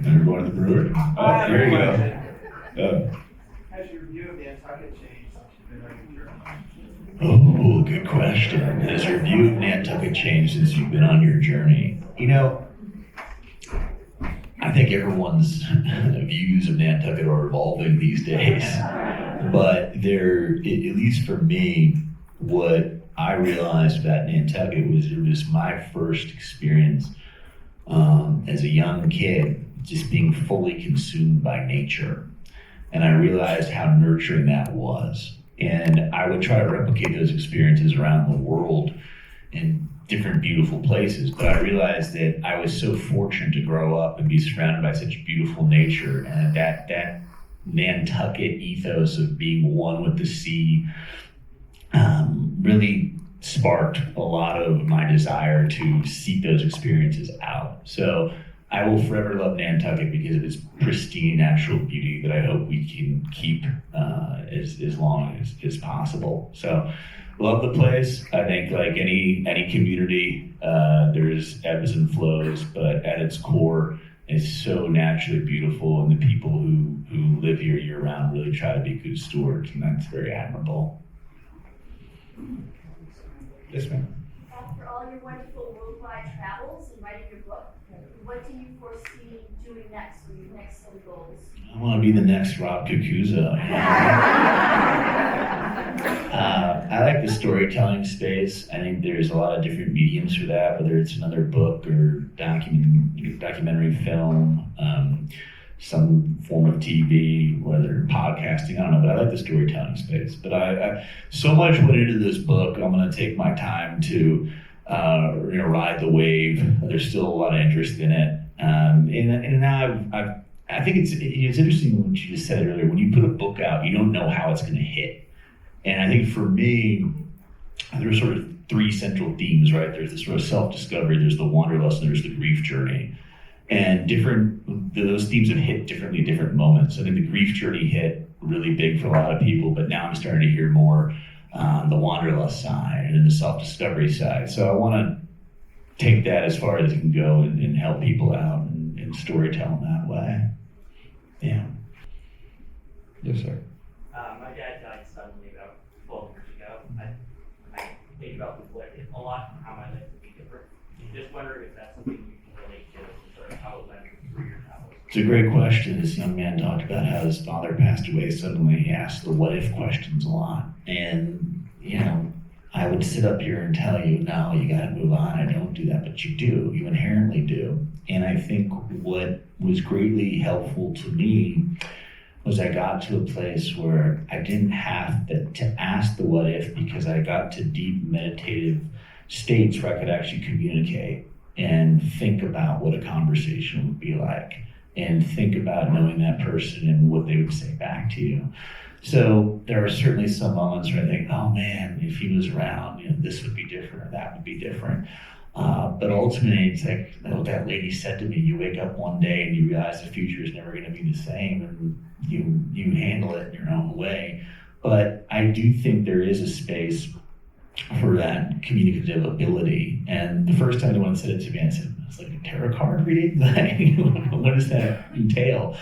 B: Everyone at the brewery? Oh, there you go.
D: Has your view of Nantucket changed since you've been on your journey?
B: Oh, good question. Has your view of Nantucket changed since you've been on your journey? I think everyone's views of Nantucket are evolving these days. But at least for me, what I realized about Nantucket was it was my first experience as a young kid, just being fully consumed by nature. And I realized how nurturing that was. And I would try to replicate those experiences around the world in different beautiful places. But I realized that I was so fortunate to grow up and be surrounded by such beautiful nature, and that Nantucket ethos of being one with the sea really sparked a lot of my desire to seek those experiences out. So I will forever love Nantucket because of its pristine natural beauty that I hope we can keep as long as possible. So love the place. I think like any community, there's ebbs and flows, but at its core, it's so naturally beautiful, and the people who live here year round really try to be good stewards, and that's very admirable. Yes, ma'am.
E: After all your wonderful worldwide travels and writing your book, what do you foresee doing next? What are your next set of goals?
B: I want to be the next Rob Cucuzzo. I like the storytelling space. I think there's a lot of different mediums for that, whether it's another book or documentary film, some form of TV, whether podcasting, I don't know, but I like the storytelling space. But I so much went into this book. I'm going to take my time to ride the wave. There's still a lot of interest in it. And now I think it's interesting what you just said earlier. When you put a book out, you don't know how it's going to hit. And I think for me, there's sort of three central themes, right? There's the sort of self-discovery, there's the wanderlust, and there's the grief journey. And those themes have hit differently at different moments. I think the grief journey hit really big for a lot of people, but now I'm starting to hear more on the wanderlust side and the self-discovery side. So I want to take that as far as it can go and help people out and storytell in that way. Yeah.
C: Yes, sir.
F: My dad died suddenly about 12 years ago. I think about what if a lot and how my life would be different. Just wondering if that's something you can relate to, sort of how it went through your travels.
B: It's a great question. This young man talked about how his father passed away suddenly. He asked the what if questions a lot. And, I would sit up here and tell you, no, you got to move on. I don't do that, but you do. You inherently do. And I think what was greatly helpful to me was I got to a place where I didn't have to ask the what if, because I got to deep meditative states where I could actually communicate and think about what a conversation would be like and think about knowing that person and what they would say back to you. So there are certainly some moments where I think, oh man, if he was around, this would be different or that would be different. But ultimately, it's like what that lady said to me, you wake up one day and you realize the future is never going to be the same, and you handle it in your own way. But I do think there is a space for that communicative ability. And the first time anyone said it to me, I said, it's like a tarot card reading? What does that entail?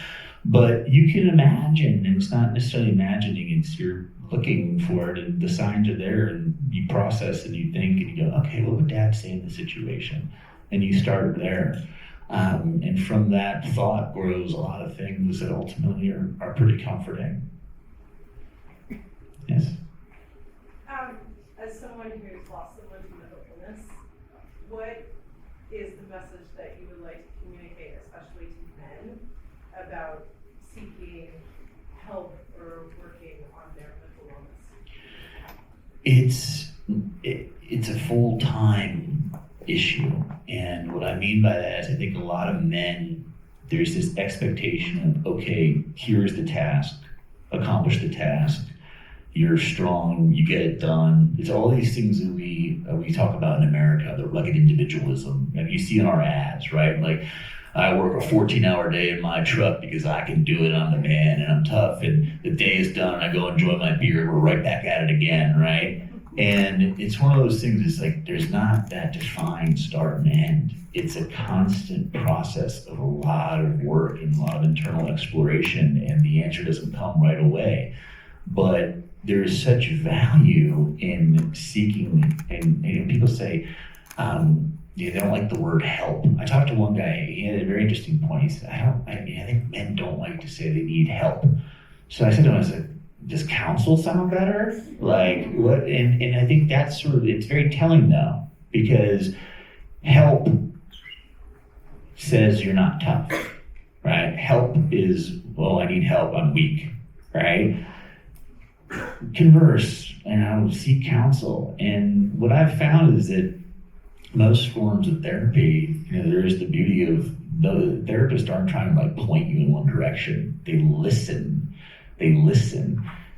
B: But you can imagine, and it's not necessarily imagining, it's you're looking for it, and the signs are there, and you process and you think, and you go, okay, what would Dad say in this situation? And you start there. And from that thought grows a lot of things that ultimately are pretty comforting. Yes?
G: As someone who's lost someone to mental illness, what is the message that you would like to communicate, especially to men, about seeking help or working on their mental illness?
B: It's a full-time issue. And what I mean by that is I think a lot of men, there's this expectation of, okay, here's the task, accomplish the task. You're strong, you get it done. It's all these things that we talk about in America, the rugged individualism. And you see in our ads, right? Like, I work a 14-hour day in my truck because I can do it, I'm the man, and I'm tough. And the day is done, and I go enjoy my beer, and we're right back at it again, right? And it's one of those things, it's like, there's not that defined start and end. It's a constant process of a lot of work and a lot of internal exploration, and the answer doesn't come right away. But there is such value in seeking, and people say, they don't like the word help. I talked to one guy, he had a very interesting point. He said, I think men don't like to say they need help. So I said to him, I said, does counsel sound better? Like, what? And I think that's sort of, it's very telling though, because help says you're not tough, right? Help is, well, I need help, I'm weak, right? Converse, seek counsel. And what I've found is that most forms of therapy, there is the beauty of the therapists aren't trying to point you in one direction. They listen.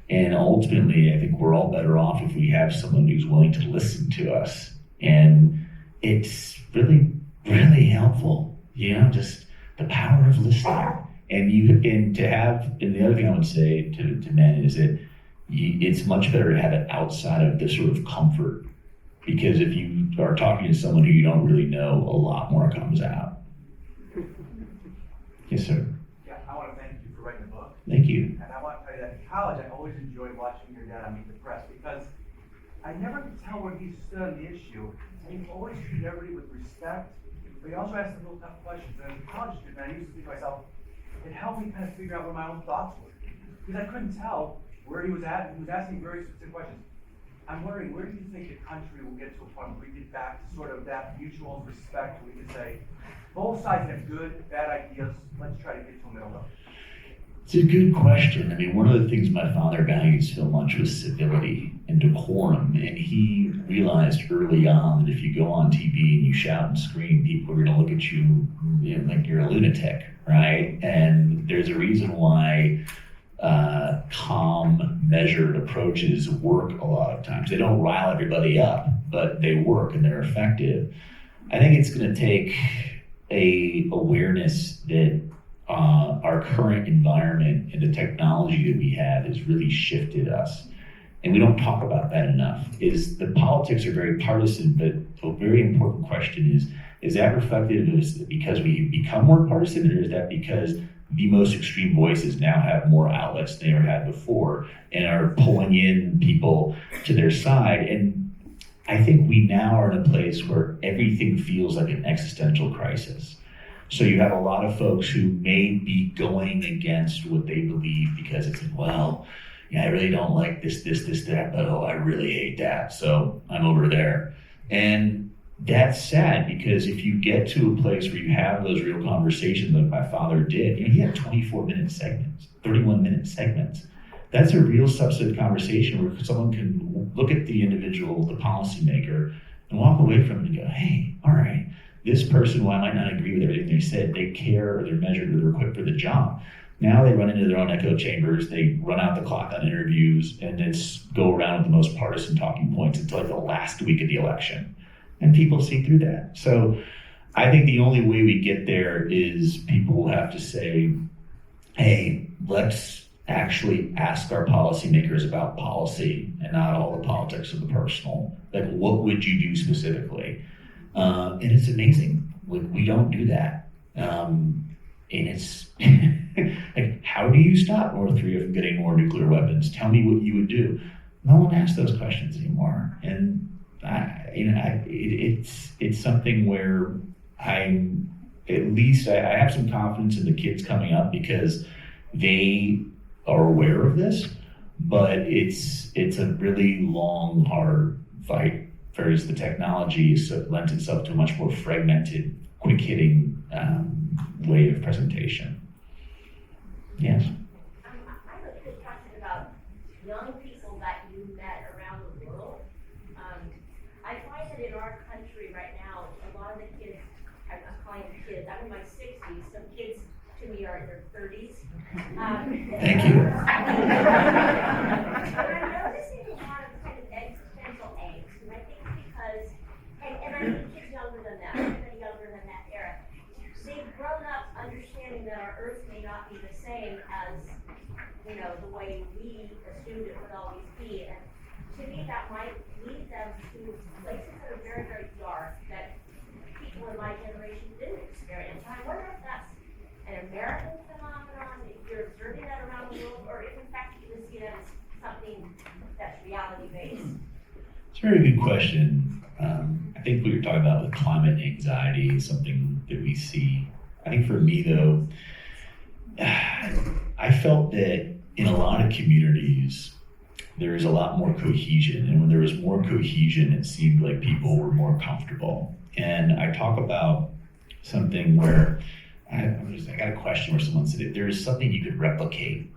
B: And ultimately, I think we're all better off if we have someone who's willing to listen to us. And it's really, really helpful, just the power of listening. And the other thing I would say to men is that it's much better to have it outside of the sort of comfort, because if you are talking to someone who you don't really know, a lot more comes out. Yes, sir.
D: Yeah, I want to thank you for writing the book.
B: Thank you.
D: And I want to tell you that in college, I always enjoyed watching your dad on Meet the Press because I never could tell where he stood on the issue. And he always treated everybody with respect, but he also asked some real tough questions. And as a college student, I used to think to myself, it helped me kind of figure out what my own thoughts were. Because I couldn't tell where he was at, and he was asking very specific questions. I'm wondering, where do you think the country will get to a point where we get back to sort of that mutual respect, where we can say, both sides have good, bad ideas, let's try to get to a middle ground?
B: It's a good question. I mean, one of the things my father valued so much was civility and decorum. And he realized early on that if you go on TV and you shout and scream, people are going to look at you, like you're a lunatic, right? And there's a reason why calm, measured approaches work a lot of times. They don't rile everybody up, but they work and they're effective. I think it's going to take a awareness that our current environment and the technology that we have has really shifted us. And we don't talk about that enough. The politics are very partisan, but a very important question is that reflective of because we become more partisan, or is that because the most extreme voices now have more outlets than they ever had before and are pulling in people to their side? And I think we now are in a place where everything feels like an existential crisis. So you have a lot of folks who may be going against what they believe because it's like, well, I really don't like this, that, but I really hate that, so I'm over there. And that's sad, because if you get to a place where you have those real conversations like my father did, he had 24-minute segments, 31-minute segments. That's a real substantive conversation where someone can look at the individual, the policymaker, and walk away from it and go, hey, all right, this person, while I might not agree with everything they said, they care, or they're measured, or they're equipped for the job. Now they run into their own echo chambers, they run out the clock on interviews, and then go around with the most partisan talking points until like the last week of the election. And people see through that. So I think the only way we get there is people will have to say, hey, let's actually ask our policymakers about policy and not all the politics of the personal. Like, what would you do specifically? And it's amazing. We don't do that. And it's like, how do you stop North Korea from getting more nuclear weapons? Tell me what you would do. No one asks those questions anymore. And it's something where I have some confidence in the kids coming up because they are aware of this, but it's a really long, hard fight. Whereas the technology lends itself to a much more fragmented, quick-hitting way of presentation. Yes.
E: I have a quick question about young people that you met around the world. I find that in our country right now, a lot of the kids, I'm calling them kids, I'm in my 60s, some kids to me are in their 30s.
B: Thank you.
E: But I'm noticing a lot of kind of existential angst, and I think it's because, and I think kids younger than that, even younger than that era, they've grown up understanding that our Earth may not be the same as, the way we assumed it would always be. And to me, that might lead them to places that are very, very dark that people in my generation didn't experience. And I wonder if that's an American phenomenon, if you're observing that around the world, or if in fact you would see that as something that's reality-based.
B: It's a very good question. I think what you're talking about with climate anxiety is something that we see. I think for me, though, I felt that in a lot of communities, there is a lot more cohesion. And when there was more cohesion, it seemed like people were more comfortable. And I talk about something where I got a question where someone said, if there is something you could replicate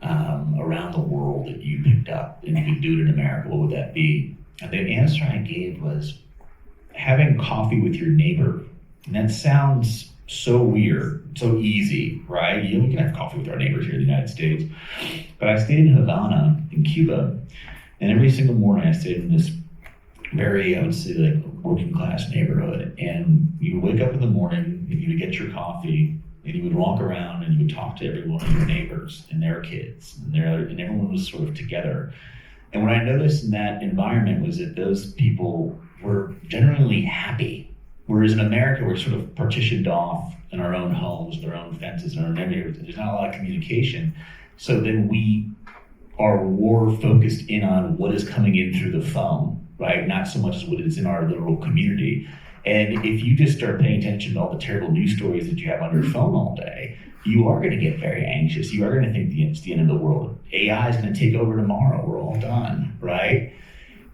B: around the world that you picked up and you could do it in America, what would that be? And the answer I gave was having coffee with your neighbor. And that sounds so weird, so easy, right? You know, we can have coffee with our neighbors here in the United States. But I stayed in Havana, in Cuba, and every single morning I stayed in this very, I would say, like working class neighborhood. And you would wake up in the morning and you would get your coffee and you would walk around and you would talk to every one of your neighbors and their kids and everyone was sort of together. And what I noticed in that environment was that those people were generally happy. Whereas in America, we're sort of partitioned off in our own homes, with our own fences, and our neighborhoods. There's not a lot of communication. So then we are more focused in on what is coming in through the phone, right? Not so much as what is in our literal community. And if you just start paying attention to all the terrible news stories that you have on your phone all day, you are going to get very anxious. You are going to think it's the end of the world. AI is going to take over tomorrow. We're all done, right?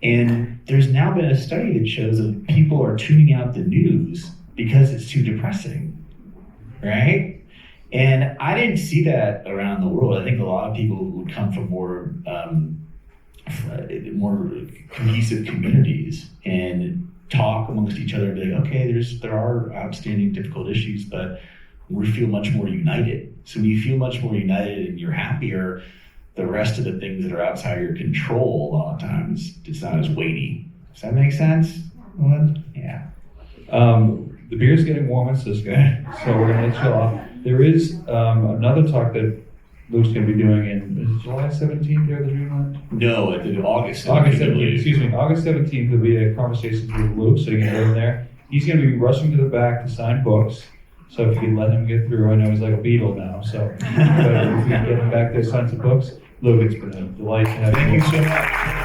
B: And there's now been a study that shows that people are tuning out the news because it's too depressing, right? And I didn't see that around the world. I think a lot of people would come from more cohesive communities and talk amongst each other and be like, okay, there are outstanding difficult issues, but we feel much more united. So when you feel much more united and you're happier, the rest of the things that are outside of your control, a lot of times, it's not as weighty. Does that make sense? Well, yeah.
C: The beer's getting warm in Cisco, so we're gonna let you off. There is another talk that Luke's gonna be doing in July 17th here at the Dreamland?
B: No, at August.
C: August 17th, excuse me. August 17th will be a conversation with Luke, so you can go in there. He's gonna be rushing to the back to sign books. So if you can let him get through, I know he's like a beetle now, so. But if you can get him back there, sign some books. Luke, it's been a delight to have you.
B: Thank you so much.